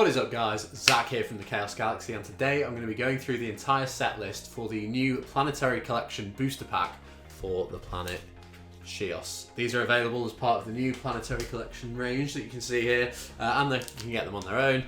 What is up guys, Zach here from the Chaos Galaxy, and today I'm going to be going through the entire set list for the new Planetary Collection booster pack for the planet Sheos. These are available as part of the new Planetary Collection range that you can see here, and you can get them on their own.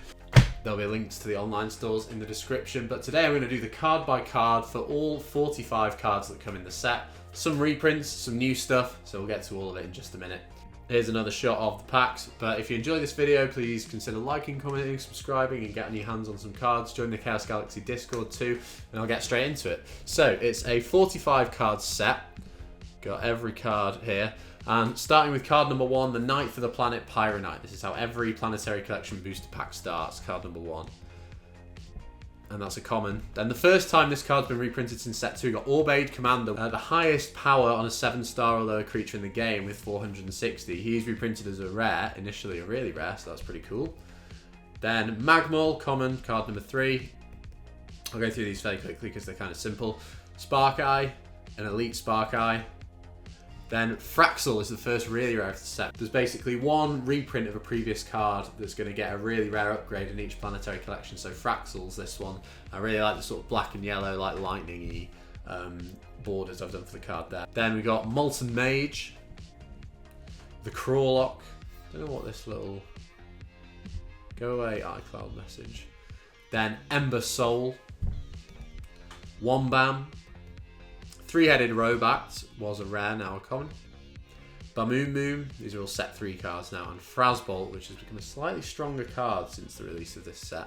There'll be links to the online stores in the description, but today I'm going to do the card by card for all 45 cards that come in the set. Some reprints, some new stuff, so we'll get to all of it in just a minute. Here's another shot of the packs, but if you enjoy this video, please consider liking, commenting, subscribing, and getting your hands on some cards. Join the Chaos Galaxy Discord too, and I'll get straight into it. So, it's a 45 card set. Got every card here. And starting with card number 1, the Knight for the Planet Pyronite. This is how every Planetary Collection booster pack starts, card number 1. And that's a common. Then the first time this card's been reprinted since set 2, got Orbade Commander, the highest power on a 7-star or lower creature in the game with 460. He's reprinted as a rare, initially a really rare, so that's pretty cool. Then Magmul, common, card number 3. I'll go through these fairly quickly because they're kind of simple. Spark Eye, an elite Spark Eye. Then Fraxel is the first really rare of the set. There's basically one reprint of a previous card that's going to get a really rare upgrade in each Planetary Collection. So Fraxel's this one. I really like the sort of black and yellow, like lightning-y borders I've done for the card there. Then we got Molten Mage, the Crawlock. Don't know what this little... Go away iCloud message. Then Ember Soul, Wombam. Three-Headed Robat was a rare, now a common. Bamoom, these are all set 3 cards now. And Frasbolt, which has become a slightly stronger card since the release of this set.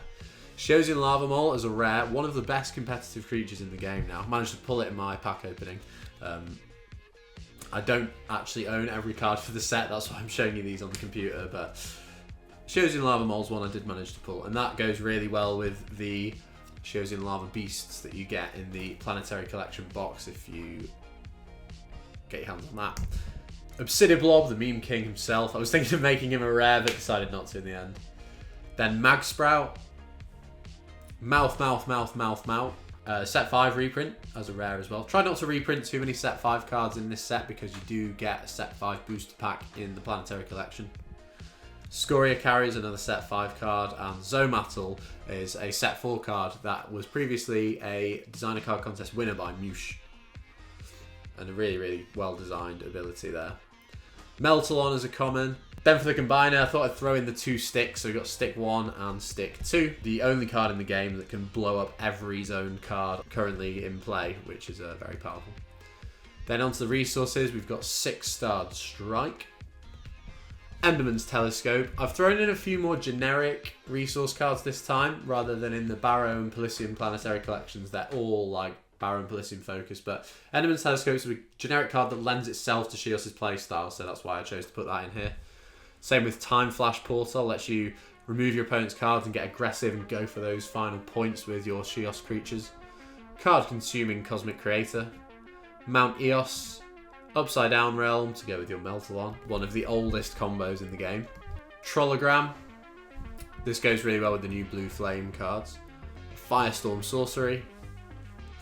Sheosian Lava Mole as a rare, one of the best competitive creatures in the game now. I managed to pull it in my pack opening. I don't actually own every card for the set, that's why I'm showing you these on the computer. But Sheosian Lava Mole's one I did manage to pull, and that goes really well with the Sheosian Lava Beasts that you get in the Planetary Collection box if you get your hands on that. Obsidian, the Meme King himself. I was thinking of making him a rare, but decided not to in the end. Then Magsprout. Mouth. Set 5 reprint as a rare as well. Try not to reprint too many set 5 cards in this set because you do get a set 5 booster pack in the Planetary Collection. Scoria carries another set 5 card, and Zomatl is a set 4 card that was previously a designer card contest winner by Mush. And a really, really well designed ability there. Meltalon is a common. Then for the combiner, I thought I'd throw in the 2 sticks, so we've got stick 1 and stick 2. The only card in the game that can blow up every zone card currently in play, which is very powerful. Then onto the resources, we've got 6-starred Strike. Enderman's Telescope. I've thrown in a few more generic resource cards this time, rather than in the Barrow and Pelisium Planetary Collections. They're all like Barrow and Pelisium focused, but Enderman's Telescope is a generic card that lends itself to Sheos' playstyle, so that's why I chose to put that in here. Same with Time Flash Portal, lets you remove your opponent's cards and get aggressive and go for those final points with your Sheos creatures. Card Consuming Cosmic Creator. Mount Eos. Upside Down Realm to go with your Meltalon, one of the oldest combos in the game. Trollogram. This goes really well with the new Blue Flame cards. Firestorm Sorcery.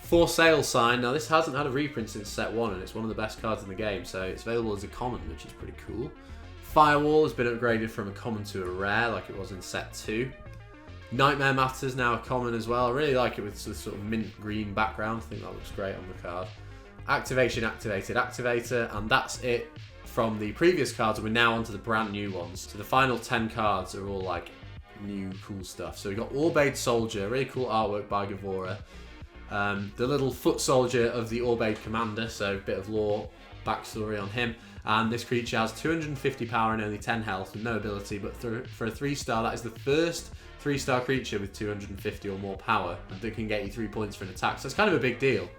For Sale Sign. Now this hasn't had a reprint since set 1 and it's one of the best cards in the game, so it's available as a common, which is pretty cool. Firewall has been upgraded from a common to a rare like it was in set 2. Nightmare Matters now a common as well. I really like it with this sort of mint green background. I think that looks great on the card. Activation, Activator, and that's it from the previous cards. We're now onto the brand new ones. So the final 10 cards are all like new cool stuff. So we've got Orbade Soldier, really cool artwork by Gavora. The little foot soldier of the Orbade Commander, so a bit of lore backstory on him. And this creature has 250 power and only 10 health with no ability, but for a 3-star, that is the first 3-star creature with 250 or more power and that can get you 3 points for an attack. So it's kind of a big deal,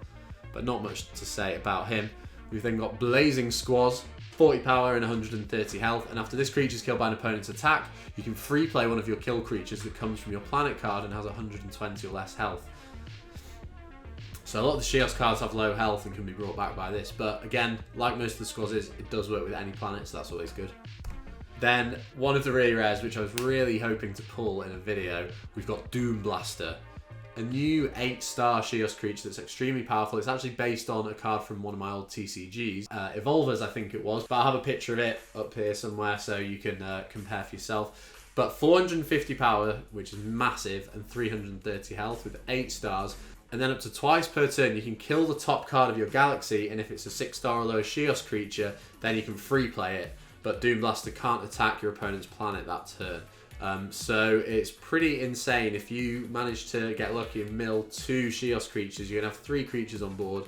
but not much to say about him. We've then got Blazing Squaz, 40 power and 130 health, and after this creature is killed by an opponent's attack, you can free play one of your kill creatures that comes from your planet card and has 120 or less health. So a lot of the Sheos cards have low health and can be brought back by this, but again, like most of the Squazes, it does work with any planet, so that's always good. Then, one of the really rares, which I was really hoping to pull in a video, we've got Doom Blaster. A new 8-star Sheos creature that's extremely powerful. It's actually based on a card from one of my old TCGs. Evolvers, I think it was, but I have a picture of it up here somewhere so you can compare for yourself. But 450 power, which is massive, and 330 health with 8 stars. And then up to twice per turn, you can kill the top card of your galaxy, and if it's a 6-star or lower Sheos creature, then you can free play it. But Doom Blaster can't attack your opponent's planet that turn. So it's pretty insane. If you manage to get lucky and mill 2 Sheos creatures, you're going to have 3 creatures on board.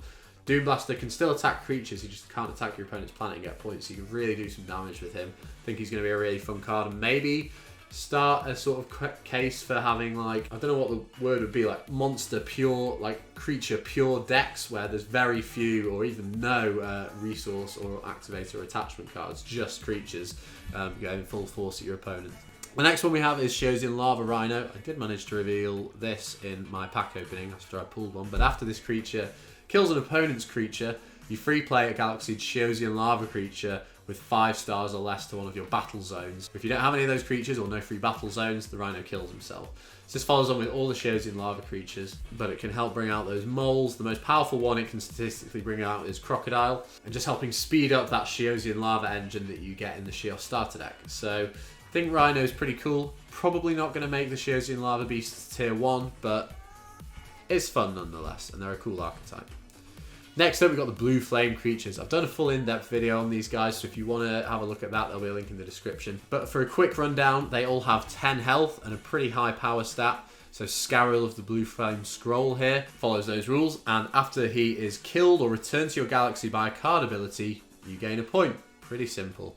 Doom Blaster can still attack creatures, he just can't attack your opponent's planet and get points. So you can really do some damage with him. I think he's going to be a really fun card, and maybe start a sort of case for having, like, I don't know what the word would be, like monster pure, like creature pure decks where there's very few or even no resource or activator or attachment cards, just creatures going full force at your opponent. The next one we have is Sheosian Lava Rhino. I did manage to reveal this in my pack opening after I pulled one, but after this creature kills an opponent's creature, you free play a Galaxy Sheosian Lava creature with 5 stars or less to one of your battle zones. If you don't have any of those creatures or no free battle zones, the Rhino kills himself. So this follows on with all the Sheosian Lava creatures, but it can help bring out those moles. The most powerful one it can statistically bring out is Crocodile, and just helping speed up that Sheosian Lava engine that you get in the Sheos starter deck. So I think Rhino is pretty cool. Probably not going to make the Sheosian Lava Beast tier 1, but it's fun nonetheless, and they're a cool archetype. Next up, we've got the Blue Flame creatures. I've done a full in-depth video on these guys, so if you want to have a look at that, there'll be a link in the description. But for a quick rundown, they all have 10 health and a pretty high power stat. So Scaril of the Blue Flame Scroll here follows those rules, and after he is killed or returned to your galaxy by a card ability, you gain a point. Pretty simple.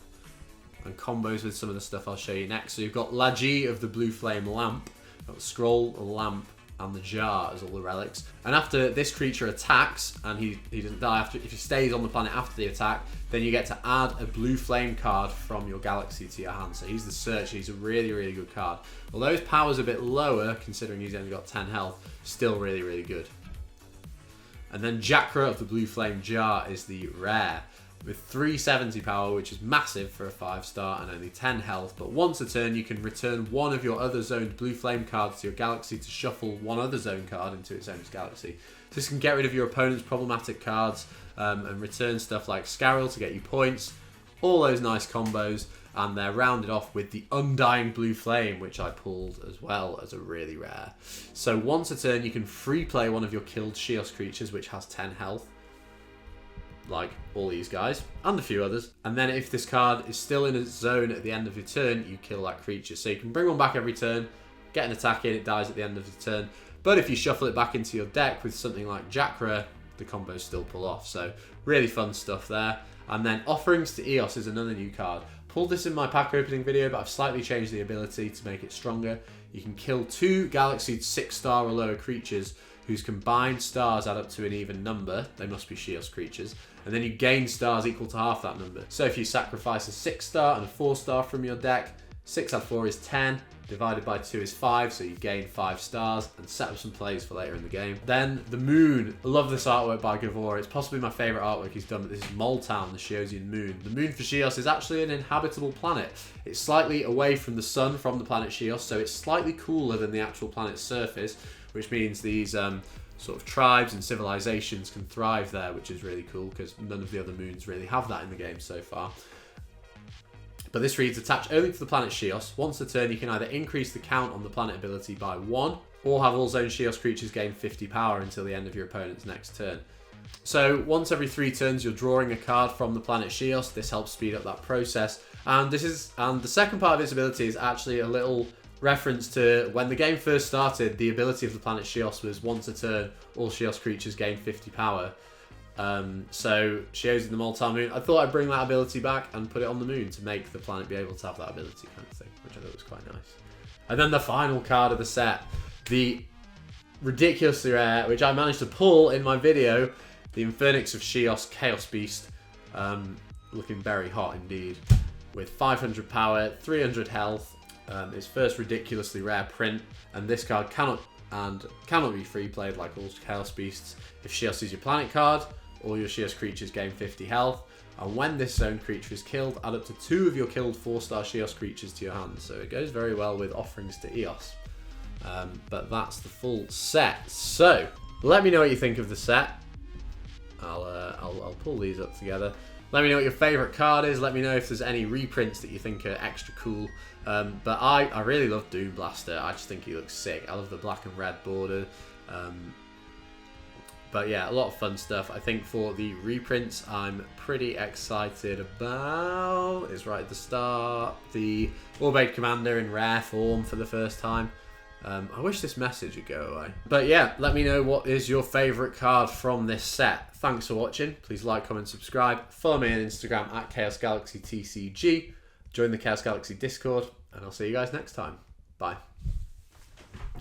And combos with some of the stuff I'll show you next. So you've got Lagi of the Blue Flame Lamp, you've got the Scroll, the Lamp, and the Jar as all the relics. And after this creature attacks, and he doesn't die after, if he stays on the planet after the attack, then you get to add a Blue Flame card from your galaxy to your hand. So he's the Searcher. He's a really, really good card. Although his power's a bit lower, considering he's only got 10 health, still really, really good. And then Jakra of the Blue Flame Jar is the rare, with 370 power, which is massive for a 5-star and only 10 health. But once a turn, you can return one of your other zoned Blue Flame cards to your galaxy to shuffle one other zone card into its own galaxy. So this can get rid of your opponent's problematic cards and return stuff like Scaril to get you points. All those nice combos, and they're rounded off with the Undying Blue Flame, which I pulled as well as a really rare. So once a turn, you can free play one of your killed Sheos creatures, which has 10 health. Like all these guys, and a few others. And then if this card is still in a zone at the end of your turn, you kill that creature. So you can bring one back every turn, get an attack in, it dies at the end of the turn. But if you shuffle it back into your deck with something like Jakra, the combos still pull off. So really fun stuff there. And then Offerings to Eos is another new card. Pulled this in my pack opening video, but I've slightly changed the ability to make it stronger. You can kill 2 Galaxy 6-star or lower creatures whose combined stars add up to an even number. They must be Sheos creatures. And then you gain stars equal to half that number. So if you sacrifice a 6-star and a 4-star from your deck, 6 add 4 is 10, divided by 2 is 5, so you gain 5 stars, and set up some plays for later in the game. Then the Moon. I love this artwork by Gavor. It's possibly my favourite artwork he's done, but this is Moltown, the Sheosian Moon. The Moon for Sheos is actually an inhabitable planet. It's slightly away from the sun from the planet Sheos, so it's slightly cooler than the actual planet's surface, which means these sort of tribes and civilizations can thrive there, which is really cool because none of the other moons really have that in the game so far. But this reads, attach only to the planet Sheos. Once a turn, you can either increase the count on the planet ability by 1, or have all zone Sheos creatures gain 50 power until the end of your opponent's next turn. So once every 3 turns, you're drawing a card from the planet Sheos. This helps speed up that process. And the second part of this ability is actually a little reference to when the game first started. The ability of the planet Sheos was once a turn, all Sheos creatures gain 50 power. So Sheosian the Moltar Moon, I thought I'd bring that ability back and put it on the moon to make the planet be able to have that ability kind of thing, which I thought was quite nice. And then the final card of the set, the ridiculously rare, which I managed to pull in my video, the INFERNIX of Sheos Chaos Beast, looking very hot indeed, with 500 power, 300 health. Its first ridiculously rare print, and this card cannot be free played like all Chaos Beasts. If Sheos is your planet card, all your Sheos creatures gain 50 health, and when this zone creature is killed, add up to 2 of your killed 4-star Sheos creatures to your hand. So it goes very well with Offerings to Eos. But that's the full set. So let me know what you think of the set. I'll pull these up together. Let me know what your favourite card is. Let me know if there's any reprints that you think are extra cool. But I really love Doom Blaster. I just think he looks sick. I love the black and red border. But yeah, a lot of fun stuff. I think for the reprints, I'm pretty excited about, is right at the start, the Orbade Commander in rare form for the first time. I wish this message would go away. But yeah, let me know what is your favourite card from this set. Thanks for watching. Please like, comment, subscribe. Follow me on Instagram at Chaos Galaxy TCG. Join the Chaos Galaxy Discord, and I'll see you guys next time. Bye.